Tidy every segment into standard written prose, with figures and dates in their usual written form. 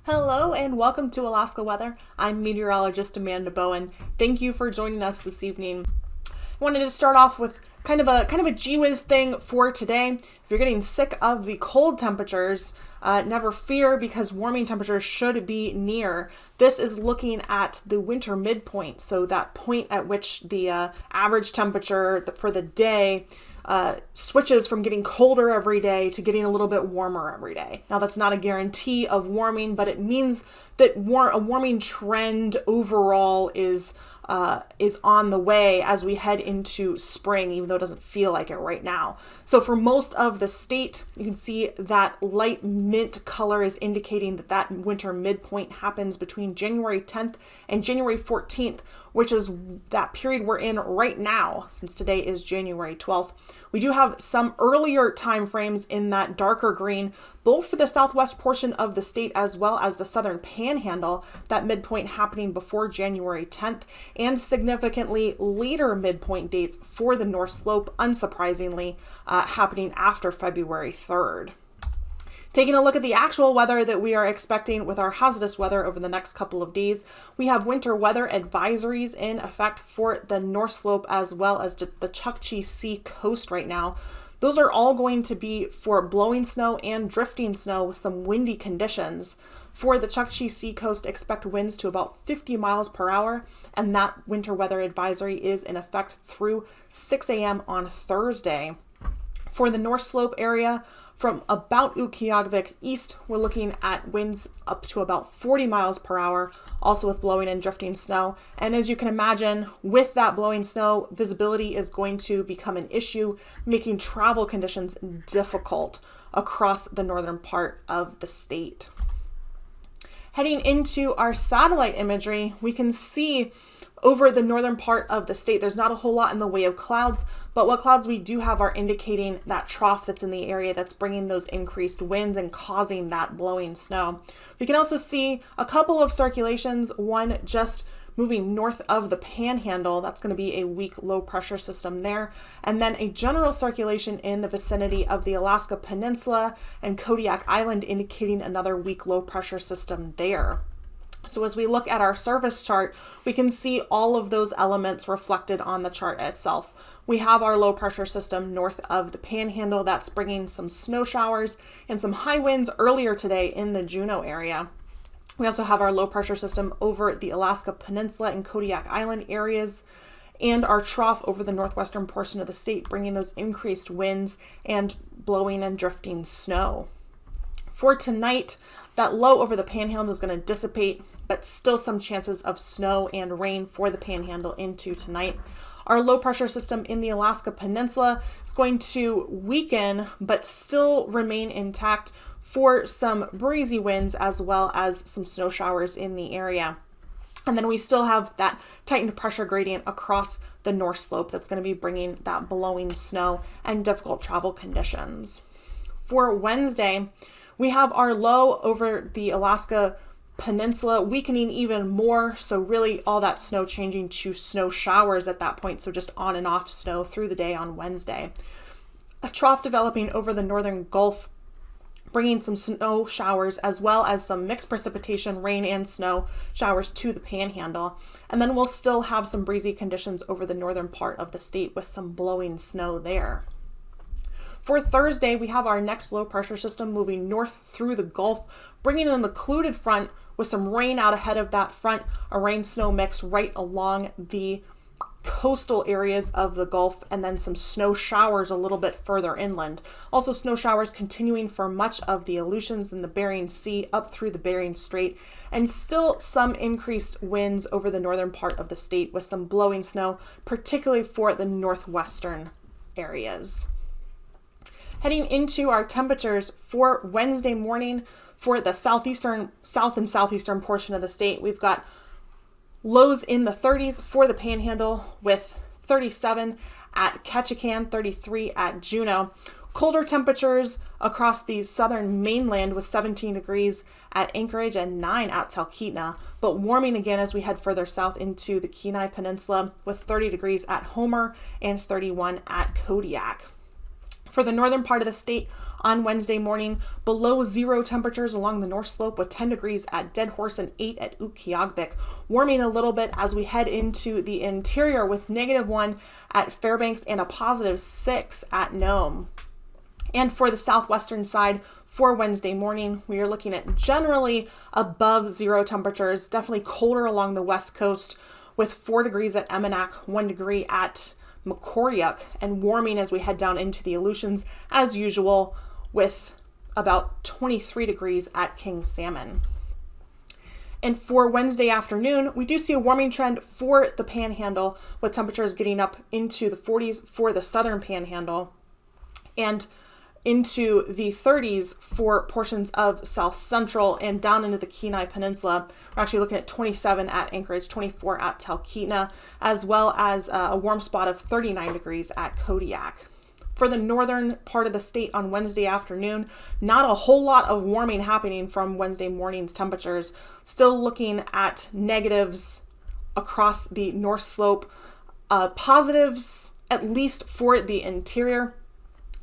Hello and welcome to Alaska Weather. I'm meteorologist Amanda Bowen. Thank you for joining us this evening. I wanted to start off with kind of a gee whiz thing for today. If you're getting sick of the cold temperatures, never fear, because warming temperatures should be near. This is looking at the winter midpoint, so that point at which the average temperature for the day switches from getting colder every day to getting a little bit warmer every day. Now, that's not a guarantee of warming, but it means that a warming trend overall is on the way as we head into spring, even though it doesn't feel like it right now. So for most of the state, you can see that light mint color is indicating that winter midpoint happens between January 10th and January 14th, which is that period we're in right now, since today is January 12th. We do have some earlier time frames in that darker green, both for the southwest portion of the state as well as the southern panhandle, that midpoint happening before January 10th, and significantly later midpoint dates for the North Slope, unsurprisingly, happening after February 3rd. Taking a look at the actual weather that we are expecting with our hazardous weather over the next couple of days, we have winter weather advisories in effect for the North Slope as well as the Chukchi Sea coast right now. Those are all going to be for blowing snow and drifting snow with some windy conditions. For the Chukchi Sea coast, expect winds to about 50 miles per hour, and that winter weather advisory is in effect through 6 a.m. on Thursday. For the North Slope area, from about Utqiagvik east, we're looking at winds up to about 40 miles per hour, also with blowing and drifting snow. And as you can imagine, with that blowing snow, visibility is going to become an issue, making travel conditions difficult across the northern part of the state. Heading into our satellite imagery, we can see over the northern part of the state, there's not a whole lot in the way of clouds, but what clouds we do have are indicating that trough that's in the area that's bringing those increased winds and causing that blowing snow. We can also see a couple of circulations, one just moving north of the panhandle. That's going to be a weak low pressure system there. And then a general circulation in the vicinity of the Alaska Peninsula and Kodiak Island, indicating another weak low pressure system there. So as we look at our surface chart, we can see all of those elements reflected on the chart itself. We have our low pressure system north of the panhandle that's bringing some snow showers and some high winds earlier today in the Juneau area. We also have our low pressure system over the Alaska Peninsula and Kodiak Island areas, and our trough over the northwestern portion of the state, bringing those increased winds and blowing and drifting snow. For tonight, that low over the panhandle is going to dissipate, but still some chances of snow and rain for the panhandle into tonight. Our low pressure system in the Alaska Peninsula is going to weaken, but still remain intact for some breezy winds as well as some snow showers in the area. And then we still have that tightened pressure gradient across the North Slope that's going to be bringing that blowing snow and difficult travel conditions. For Wednesday, we have our low over the Alaska Peninsula weakening even more, so really all that snow changing to snow showers at that point, so just on and off snow through the day on Wednesday. A trough developing over the northern Gulf, bringing some snow showers as well as some mixed precipitation, rain and snow showers to the panhandle. And then we'll still have some breezy conditions over the northern part of the state with some blowing snow there. For Thursday, we have our next low pressure system moving north through the Gulf, bringing an occluded front with some rain out ahead of that front, a rain-snow mix right along the coastal areas of the Gulf, and then some snow showers a little bit further inland. Also snow showers continuing for much of the Aleutians and the Bering Sea up through the Bering Strait, and still some increased winds over the northern part of the state with some blowing snow, particularly for the northwestern areas. Heading into our temperatures for Wednesday morning, for the south and southeastern portion of the state, we've got lows in the 30s for the panhandle with 37 at Ketchikan, 33 at Juneau. Colder temperatures across the southern mainland with 17 degrees at Anchorage and 9 at Talkeetna, but warming again as we head further south into the Kenai Peninsula with 30 degrees at Homer and 31 at Kodiak. For the northern part of the state, On Wednesday morning, below zero temperatures along the North Slope with 10 degrees at Dead Horse and 8 at AKwx. Warming a little bit as we head into the interior with -1 at Fairbanks and a +6 at Nome. And for the southwestern side, for Wednesday morning, we are looking at generally above zero temperatures, definitely colder along the west coast with 4 degrees at Emmenak, 1 degree at Meteorologist, and warming as we head down into the Aleutians as usual with about 23 degrees at King Salmon. And for Wednesday afternoon, we do see a warming trend for the Panhandle with temperatures getting up into the 40s for the southern Panhandle and into the 30s for portions of South Central and down into the Kenai Peninsula. We're actually looking at 27 at Anchorage, 24 at Talkeetna, as well as a warm spot of 39 degrees at Kodiak. For the northern part of the state on Wednesday afternoon, not a whole lot of warming happening from Wednesday morning's temperatures. Still looking at negatives across the North Slope, positives at least for the interior,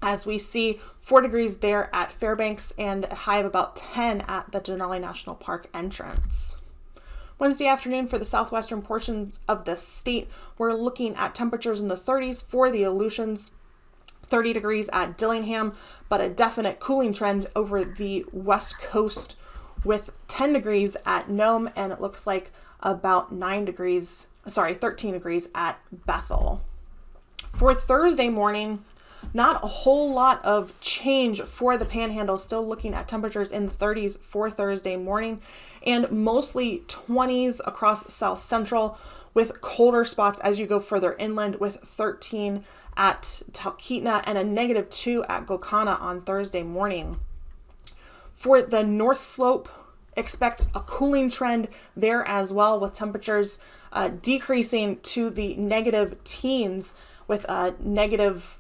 as we see 4 degrees there at Fairbanks and a high of about 10 at the Denali National Park entrance. Wednesday afternoon for the southwestern portions of the state, we're looking at temperatures in the 30s for the Aleutians, 30 degrees at Dillingham, but a definite cooling trend over the west coast with 10 degrees at Nome, and it looks like about 13 degrees at Bethel. For Thursday morning, not a whole lot of change for the Panhandle, still looking at temperatures in the 30s for Thursday morning and mostly 20s across South Central with colder spots as you go further inland with 13 at Talkeetna and a -2 at Gokana on Thursday morning. For the North Slope, expect a cooling trend there as well with temperatures decreasing to the negative teens with negative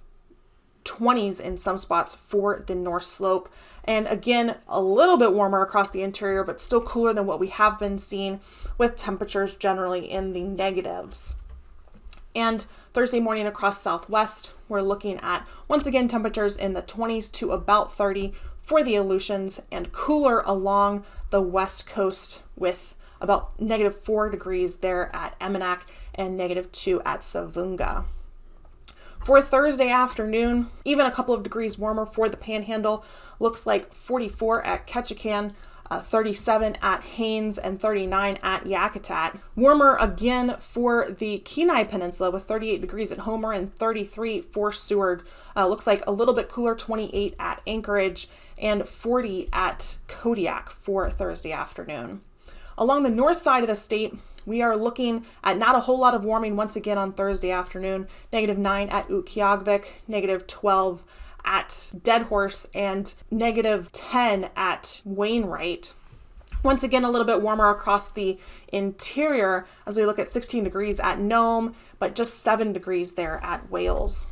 20s in some spots for the North Slope. And again, a little bit warmer across the interior, but still cooler than what we have been seeing with temperatures generally in the negatives. And Thursday morning across Southwest, we're looking at, once again, temperatures in the 20s to about 30 for the Aleutians and cooler along the West Coast with about -4 degrees there at Emmenak and -2 at Savunga. For Thursday afternoon, even a couple of degrees warmer for the Panhandle. Looks like 44 at Ketchikan, 37 at Haines, and 39 at Yakutat. Warmer again for the Kenai Peninsula with 38 degrees at Homer and 33 for Seward. Looks like a little bit cooler, 28 at Anchorage and 40 at Kodiak for Thursday afternoon. Along the north side of the state, we are looking at not a whole lot of warming once again on Thursday afternoon. -9 at AKwx, -12 at Dead Horse, and -10 at Wainwright. Once again, a little bit warmer across the interior as we look at 16 degrees at Nome, but just 7 degrees there at Wales.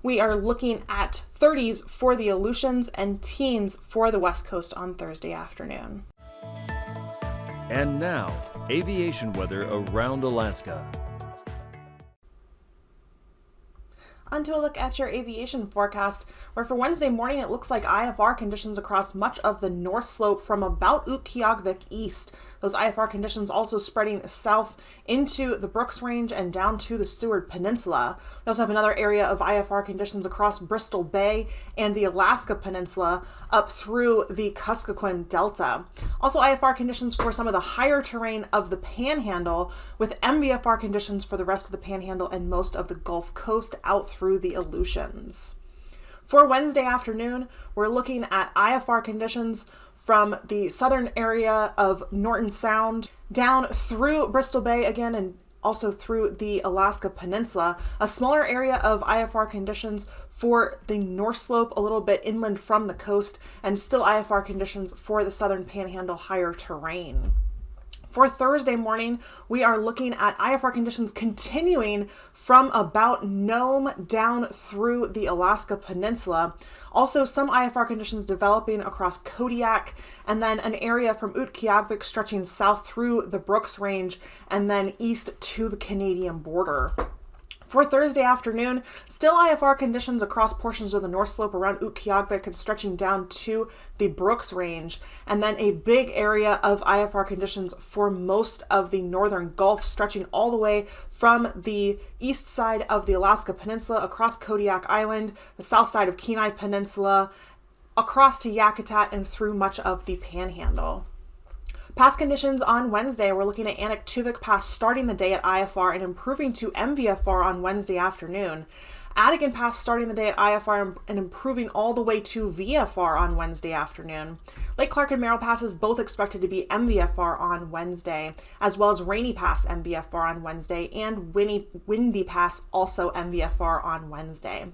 We are looking at 30s for the Aleutians and teens for the West Coast on Thursday afternoon. And now, aviation weather around Alaska. On to a look at your aviation forecast, where for Wednesday morning it looks like IFR conditions across much of the North Slope from about AKwx east. Those IFR conditions also spreading south into the Brooks Range and down to the Seward Peninsula. We also have another area of IFR conditions across Bristol Bay and the Alaska Peninsula up through the Kuskokwim Delta. Also IFR conditions for some of the higher terrain of the Panhandle, with MVFR conditions for the rest of the Panhandle and most of the Gulf Coast out through the Aleutians. For Wednesday afternoon, we're looking at IFR conditions from the southern area of Norton Sound down through Bristol Bay again and also through the Alaska Peninsula. A smaller area of IFR conditions for the North Slope a little bit inland from the coast, and still IFR conditions for the southern Panhandle higher terrain. For Thursday morning, we are looking at IFR conditions continuing from about Nome down through the Alaska Peninsula. Also, some IFR conditions developing across Kodiak, and then an area from AKwx stretching south through the Brooks Range and then east to the Canadian border. For Thursday afternoon, still IFR conditions across portions of the North Slope around Utqiagvik and stretching down to the Brooks Range, and then a big area of IFR conditions for most of the northern Gulf, stretching all the way from the east side of the Alaska Peninsula across Kodiak Island, the south side of Kenai Peninsula, across to Yakutat, and through much of the Panhandle. Pass conditions on Wednesday, we're looking at Anaktuvik Pass starting the day at IFR and improving to MVFR on Wednesday afternoon. Adigan Pass starting the day at IFR and improving all the way to VFR on Wednesday afternoon. Lake Clark and Merrill Passes both expected to be MVFR on Wednesday, as well as Rainy Pass MVFR on Wednesday and Windy Pass also MVFR on Wednesday.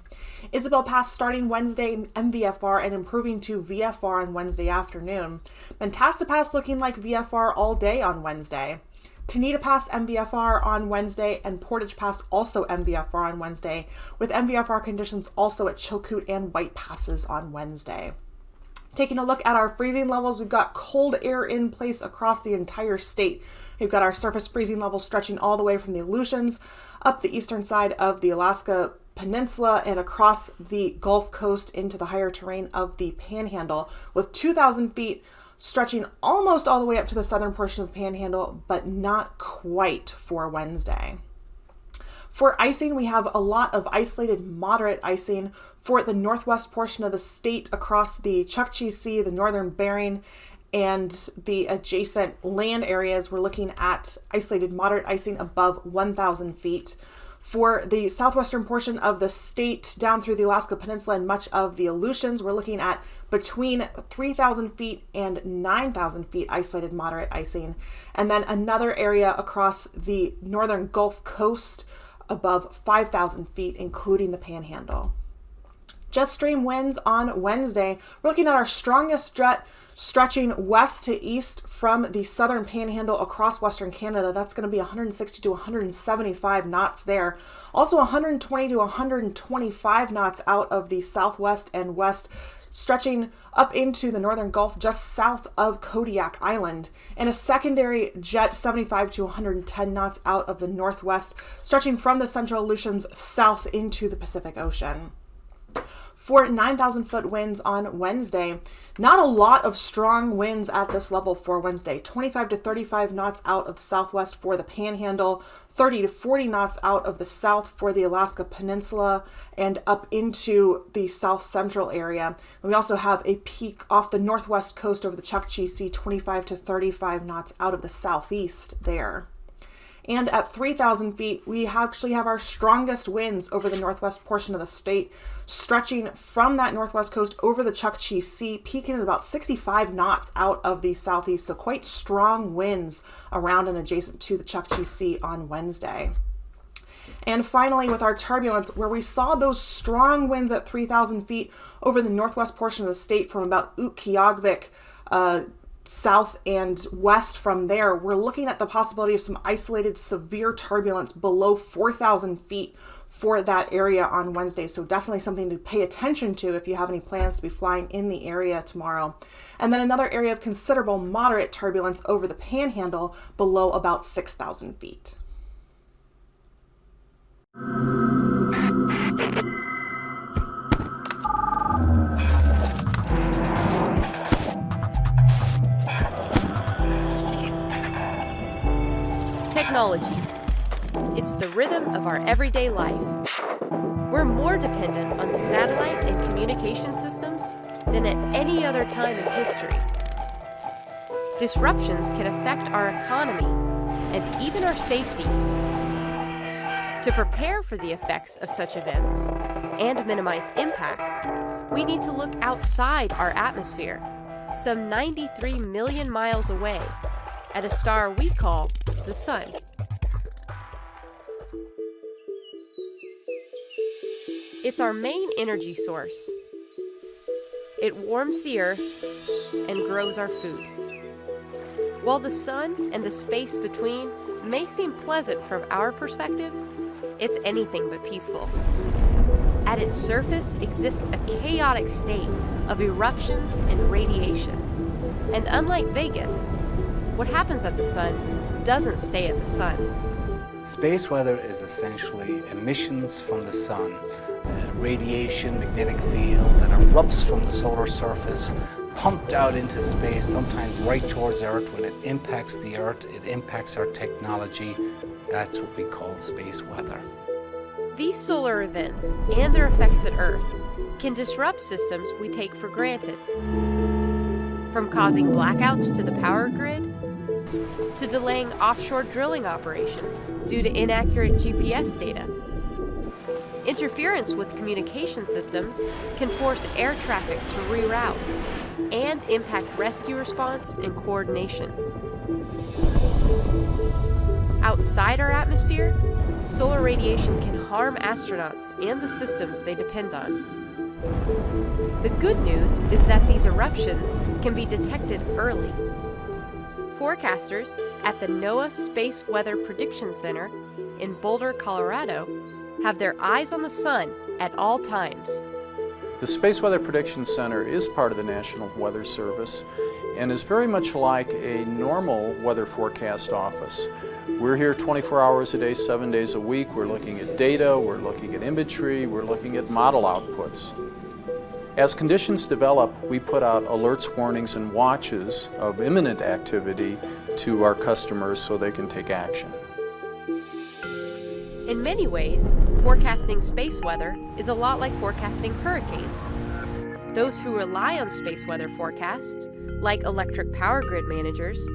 Isabel Pass starting Wednesday MVFR and improving to VFR on Wednesday afternoon. Mentasta Pass looking like VFR all day on Wednesday. Tanita Pass MVFR on Wednesday and Portage Pass also MVFR on Wednesday, with MVFR conditions also at Chilkoot and White Passes on Wednesday. Taking a look at our freezing levels, we've got cold air in place across the entire state. We've got our surface freezing levels stretching all the way from the Aleutians up the eastern side of the Alaska Peninsula and across the Gulf Coast into the higher terrain of the Panhandle, with 2,000 feet stretching almost all the way up to the southern portion of the Panhandle, but not quite for Wednesday. For icing, we have a lot of isolated moderate icing for the northwest portion of the state across the Chukchi Sea, the northern Bering, and the adjacent land areas. We're looking at isolated moderate icing above 1,000 feet. For the southwestern portion of the state down through the Alaska Peninsula and much of the Aleutians, we're looking at between 3,000 feet and 9,000 feet isolated moderate icing. And then another area across the northern Gulf Coast above 5,000 feet, including the Panhandle. Jet stream winds on Wednesday. We're looking at our strongest jet stretching west to east from the southern Panhandle across western Canada. That's going to be 160 to 175 knots there. Also 120 to 125 knots out of the southwest and west, stretching up into the northern Gulf just south of Kodiak Island. And a secondary jet 75 to 110 knots out of the northwest, stretching from the central Aleutians south into the Pacific Ocean. For 9,000 foot winds on Wednesday, not a lot of strong winds at this level for Wednesday. 25 to 35 knots out of the southwest for the Panhandle, 30 to 40 knots out of the south for the Alaska Peninsula and up into the south central area. And we also have a peak off the northwest coast over the Chukchi Sea, 25 to 35 knots out of the southeast there. And at 3,000 feet, we actually have our strongest winds over the northwest portion of the state, stretching from that northwest coast over the Chukchi Sea, peaking at about 65 knots out of the southeast. So quite strong winds around and adjacent to the Chukchi Sea on Wednesday. And finally, with our turbulence, where we saw those strong winds at 3,000 feet over the northwest portion of the state from about Utqiagvik, south and west from there, we're looking at the possibility of some isolated severe turbulence below 4,000 feet for that area on Wednesday. So definitely something to pay attention to if you have any plans to be flying in the area tomorrow. And then another area of considerable moderate turbulence over the Panhandle below about 6,000 feet. Technology. It's the rhythm of our everyday life. We're more dependent on satellite and communication systems than at any other time in history. Disruptions can affect our economy and even our safety. To prepare for the effects of such events and minimize impacts, we need to look outside our atmosphere, some 93 million miles away, at a star we call the Sun. It's our main energy source. It warms the Earth and grows our food. While the Sun and the space between may seem pleasant from our perspective, it's anything but peaceful. At its surface exists a chaotic state of eruptions and radiation. And unlike Vegas, what happens at the Sun doesn't stay at the Sun. Space weather is essentially emissions from the sun, radiation, magnetic field that erupts from the solar surface, pumped out into space, sometimes right towards Earth. When it impacts the Earth, it impacts our technology. That's what we call space weather. These solar events and their effects at Earth can disrupt systems we take for granted, from causing blackouts to the power grid, to delaying offshore drilling operations due to inaccurate GPS data. Interference with communication systems can force air traffic to reroute and impact rescue response and coordination. Outside our atmosphere, solar radiation can harm astronauts and the systems they depend on. The good news is that these eruptions can be detected early. Forecasters at the NOAA Space Weather Prediction Center in Boulder, Colorado, have their eyes on the sun at all times. The Space Weather Prediction Center is part of the National Weather Service and is very much like a normal weather forecast office. We're here 24 hours a day, 7 days a week. We're looking at data, we're looking at imagery, we're looking at model outputs. As conditions develop, we put out alerts, warnings, and watches of imminent activity to our customers so they can take action. In many ways, forecasting space weather is a lot like forecasting hurricanes. Those who rely on space weather forecasts, like electric power grid managers,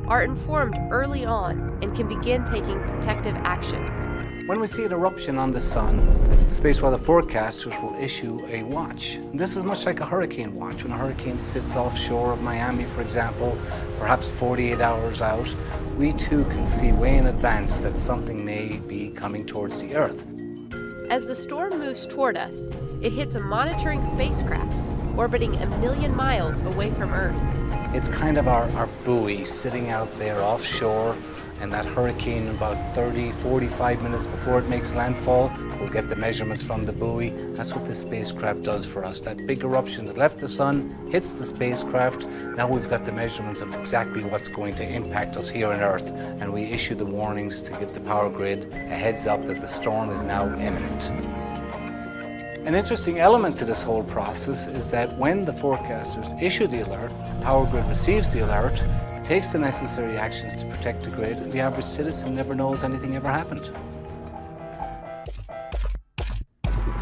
are informed early on and can begin taking protective action. When we see an eruption on the sun, space weather forecasters will issue a watch. This is much like a hurricane watch. When a hurricane sits offshore of Miami, for example, perhaps 48 hours out, we too can see way in advance that something may be coming towards the Earth. As the storm moves toward us, it hits a monitoring spacecraft orbiting 1 million miles away from Earth. It's kind of our buoy sitting out there offshore, and that hurricane, about 45 minutes before it makes landfall, we'll get the measurements from the buoy. That's what this spacecraft does for us. That big eruption that left the sun hits the spacecraft. Now we've got the measurements of exactly what's going to impact us here on Earth, and we issue the warnings to give the power grid a heads up that the storm is now imminent. An interesting element to this whole process is that when the forecasters issue the alert, the power grid receives the alert, takes the necessary actions to protect the grid, and the average citizen never knows anything ever happened.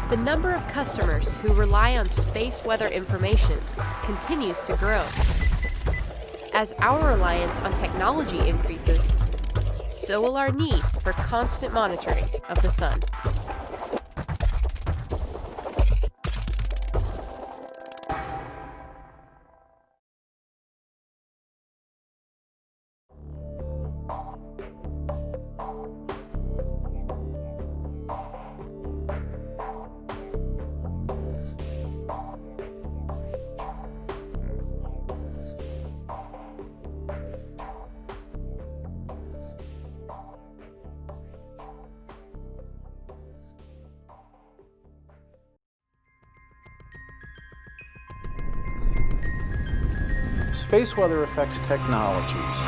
The number of customers who rely on space weather information continues to grow. As our reliance on technology increases, so will our need for constant monitoring of the sun. Space weather affects technologies.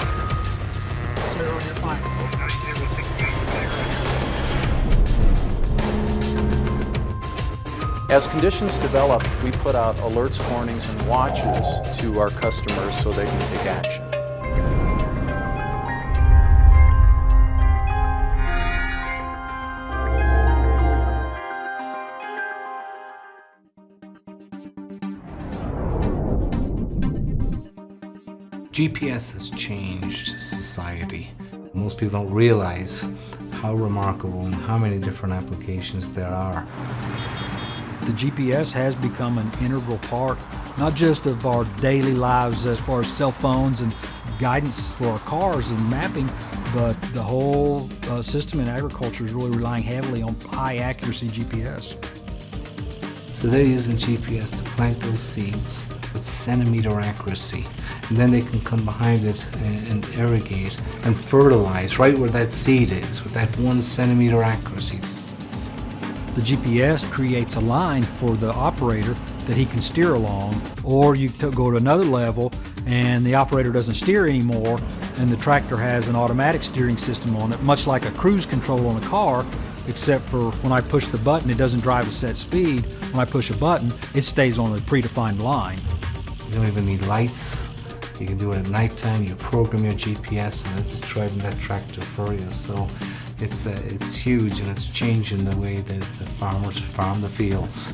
As conditions develop, we put out alerts, warnings, and watches to our customers so they can take action. GPS has changed society. Most people don't realize how remarkable and how many different applications there are. The GPS has become an integral part, not just of our daily lives as far as cell phones and guidance for our cars and mapping, but the whole system in agriculture is really relying heavily on high accuracy GPS. So they're using GPS to plant those seeds with centimeter accuracy. And then they can come behind it and irrigate and fertilize right where that seed is with that 1 centimeter accuracy. The GPS creates a line for the operator that he can steer along, or you go to another level and the operator doesn't steer anymore and the tractor has an automatic steering system on it, much like a cruise control on a car, except for when I push the button, it doesn't drive a set speed. When I push a button, it stays on a predefined line. You don't even need lights. You can do it at nighttime. You program your GPS and it's driving that tractor for you. So it's huge, and it's changing the way that the farmers farm the fields.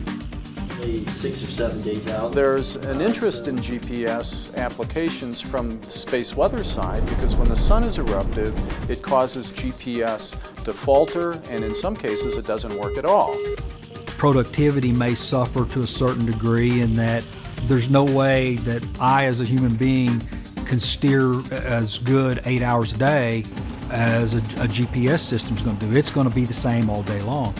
6 or 7 days out. There's an interest in GPS applications from space weather side because when the sun is eruptive, it causes GPS to falter, and in some cases it doesn't work at all. Productivity may suffer to a certain degree in that there's no way that I as a human being can steer as good 8 hours a day as a GPS system's going to do. It's going to be the same all day long.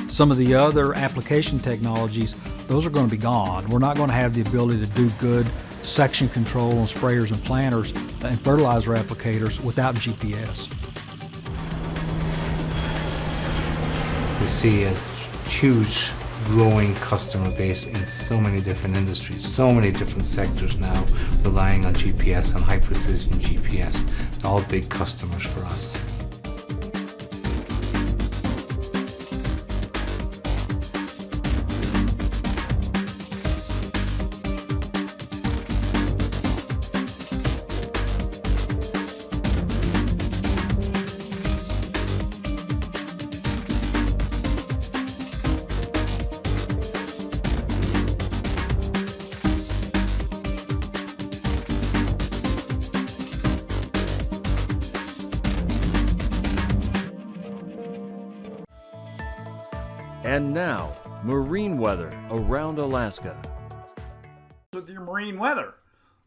Some of the other application technologies, those are going to be gone. We're not going to have the ability to do good section control on sprayers and planters and fertilizer applicators without GPS. We see a huge growing customer base in so many different industries, so many different sectors now relying on GPS and high precision GPS. They're all big customers for us. And now, marine weather around Alaska. With your marine weather,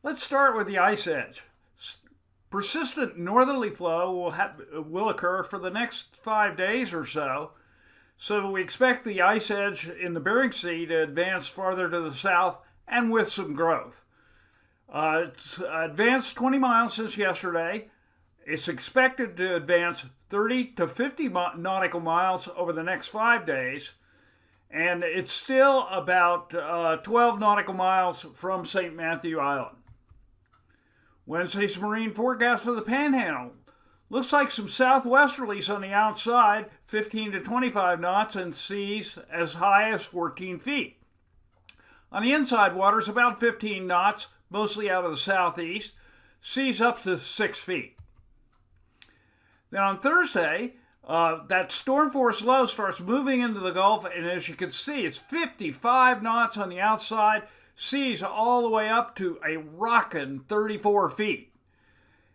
let's start with the ice edge. Persistent northerly flow will occur for the next 5 days or so. So we expect the ice edge in the Bering Sea to advance farther to the south and with some growth. It's advanced 20 miles since yesterday. It's expected to advance 30 to 50 nautical miles over the next 5 days, and it's still about 12 nautical miles from St. Matthew Island. Wednesday's marine forecast for the Panhandle looks like some southwesterlies on the outside, 15 to 25 knots, and seas as high as 14 feet. On the inside, waters about 15 knots, mostly out of the southeast, seas up to 6 feet. Then on Thursday, that storm force low starts moving into the Gulf, and as you can see, it's 55 knots on the outside, seas all the way up to a rockin' 34 feet.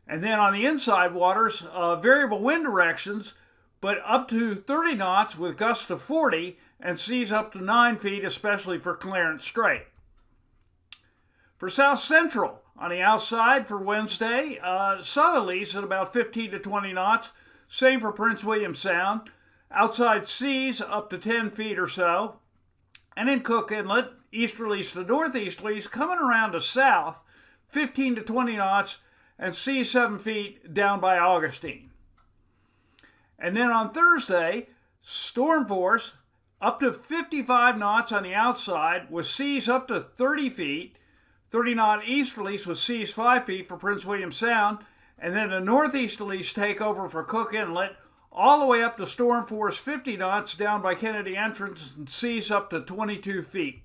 And then on the inside waters, variable wind directions, but up to 30 knots with gusts of 40, and seas up to 9 feet, especially for Clarence Strait. For South Central, on the outside for Wednesday, southerlies at about 15 to 20 knots. Same for Prince William Sound. Outside seas up to 10 feet or so. And in Cook Inlet, easterlies to northeasterlies coming around to south, 15 to 20 knots, and seas 7 feet down by Augustine. And then on Thursday, storm force up to 55 knots on the outside with seas up to 30 feet. 30-knot easterlies with seas 5 feet for Prince William Sound, and then the northeasterlies take over for Cook Inlet, all the way up to storm force 50 knots down by Kennedy Entrance and seas up to 22 feet.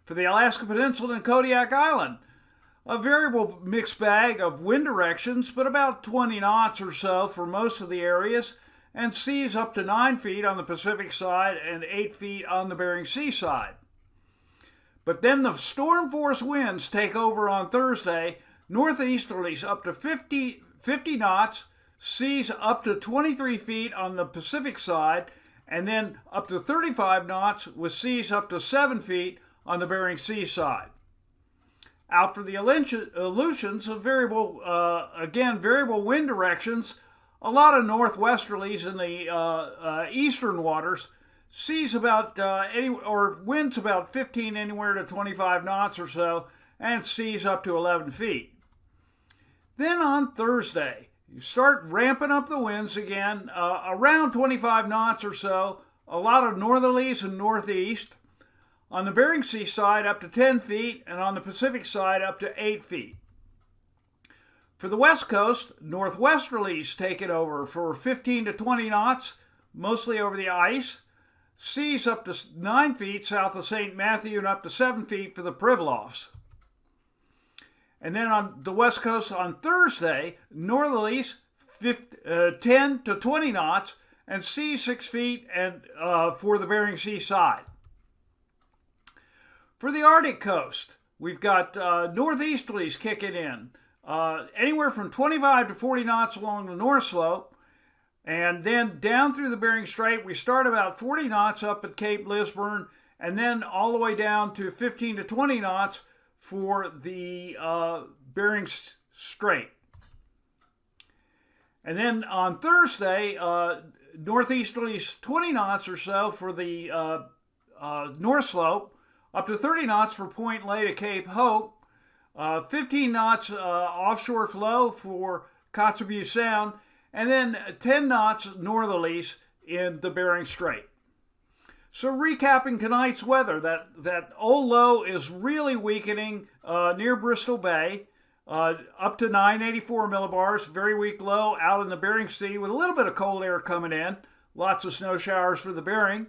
For the Alaska Peninsula and Kodiak Island, a variable mixed bag of wind directions, but about 20 knots or so for most of the areas, and seas up to 9 feet on the Pacific side and 8 feet on the Bering Sea side. But then the storm force winds take over on Thursday, northeasterlies up to 50 knots, seas up to 23 feet on the Pacific side, and then up to 35 knots with seas up to 7 feet on the Bering Sea side. Out for the Aleutians, of variable wind directions, a lot of northwesterlies in the eastern waters, seas about winds about 15 anywhere to 25 knots or so, and seas up to 11 feet. Then on Thursday, you start ramping up the winds again, around 25 knots or so, a lot of northerlies and northeast. On the Bering Sea side up to 10 feet, and on the Pacific side up to 8 feet. For the west coast, northwesterlies take it over for 15 to 20 knots, mostly over the ice. Seas up to 9 feet south of St. Matthew and up to 7 feet for the Pribilofs. And then on the west coast on Thursday, northerlies 10 to 20 knots and seas 6 feet and for the Bering Sea side. For the Arctic coast, we've got northeasterlies kicking in, anywhere from 25 to 40 knots along the north slope. And then down through the Bering Strait, we start about 40 knots up at Cape Lisburne, and then all the way down to 15 to 20 knots for the Bering Strait. And then on Thursday, northeasterlies 20 knots or so for the north slope, up to 30 knots for Point Ley to Cape Hope, 15 knots offshore flow for Kotzebue Sound, and then 10 knots northerlies in the Bering Strait. So recapping tonight's weather, that old low is really weakening near Bristol Bay, up to 984 millibars, very weak low out in the Bering Sea with a little bit of cold air coming in, lots of snow showers for the Bering.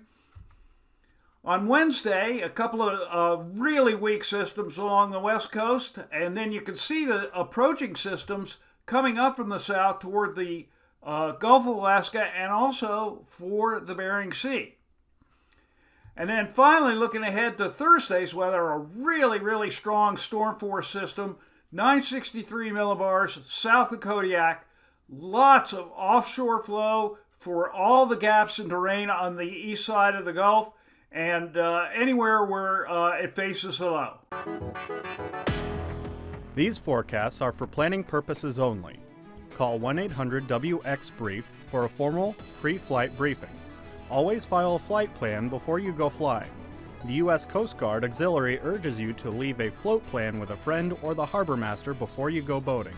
On Wednesday, a couple of really weak systems along the west coast, and then you can see the approaching systems coming up from the south toward the Gulf of Alaska and also for the Bering Sea. And then finally, looking ahead to Thursday's weather, a really, really strong storm force system, 963 millibars south of Kodiak, lots of offshore flow for all the gaps in terrain on the east side of the Gulf and anywhere where it faces the low. These forecasts are for planning purposes only. Call 1-800-WX-BRIEF for a formal pre-flight briefing. Always file a flight plan before you go flying. The U.S. Coast Guard Auxiliary urges you to leave a float plan with a friend or the harbor master before you go boating.